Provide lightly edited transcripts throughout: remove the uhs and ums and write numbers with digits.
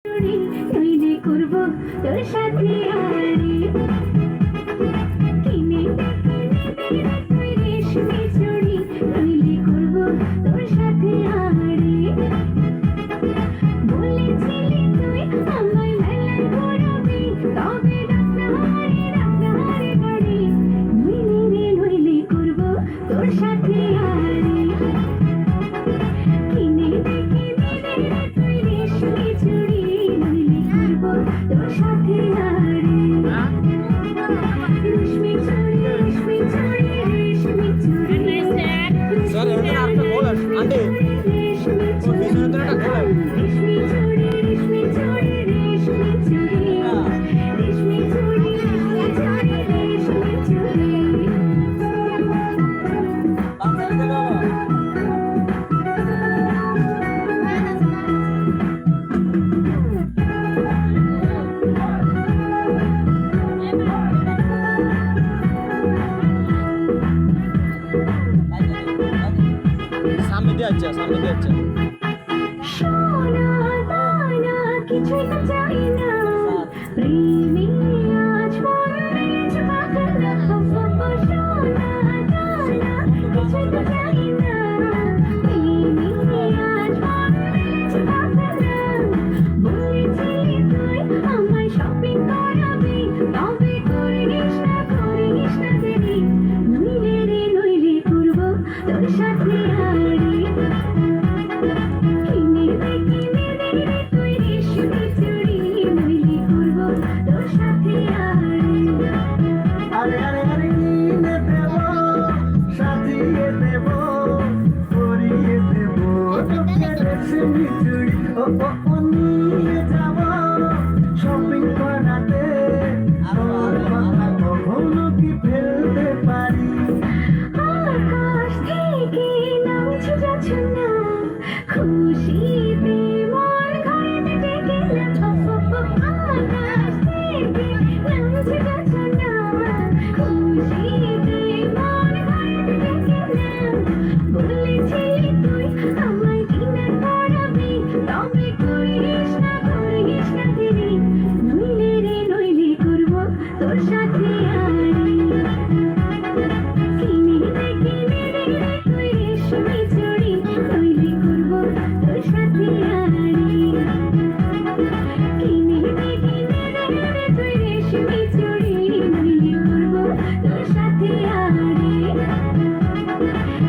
নইলে করব তোর সাথে আড়ি কিনে তুই রেশমি চুড়ি নইলে করব তোর সাথে আড়ি বলেছিলি তুই আমায় মেলায় ঘোরাবি তবে রান্নাহারে বাড়ি নইলে করব তোর সাথে আড়ি কিনে তুই রেশমি চুড়ি নইলে করব তোর সাথে আড়ি রেশমি চুড়ি রেশমি চুড়ি রেশমি চুড়ি স্যার এখানে একটা কল আছে আন্টি রেশমি ওর চুড়ি পিছনে তো একটা কল আছে রেশমি চুড়ি রেশমি চুড়ি রেশমি চুড়ি রেশমি চুড়ি রেশমি চুড়ি সামনে দিয়ে যাচ্ছে সামনে দিয়ে যাচ্ছে সোনা দানা কিছুই তো চাই না প্রেমে আজ মন মেজ পাগলা সোনা দানা কিছুই তো চাই না প্রেমে আজ মন মেজ পাগলা বলেছিলি তুই আমায় শপিং করাবি তবে করিস না দেরি নইলে করব তোর সাথে হারি কিনে তুই রেশমি চুড়ি নইলে করব তোর সাথে হারি আরে আরে আরে কিনে দেব সাজিয়ে দেব পরিয়ে দেব তোকে রেশমি চুড়ি ও নিয়ে যাব শপিং করাতে তোর কথা কখনো কি ফেলতে পারি আকাশ থেকে নামছে যাচ্ছে না খুশিতে মন ঘরে ডেকে আকাশ থেকে নামছে যাচ্ছে না খুশিতে মন ঘরে ডেকে বলেছিলি তুই আমায় ডিনার করাবি তবে করিস না দেরি নইলে করব তোর সাথে আড়ি কিনে তুই রেশমি চুড়ি নইলে করব তোর সাথে আড়ি কিনে তুই রেশমি চুড়ি নইলে করব তোর সাথে আড়ি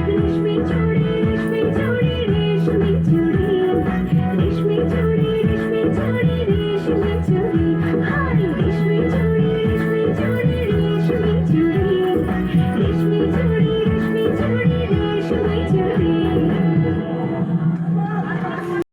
রেশমি চুড়ি রেশমি চুড়ি রেশমি চুড়ি রেশমি চুড়ি রেশমি চুড়ি রেশমি চুড়ি হাই রেশমি চুড়ি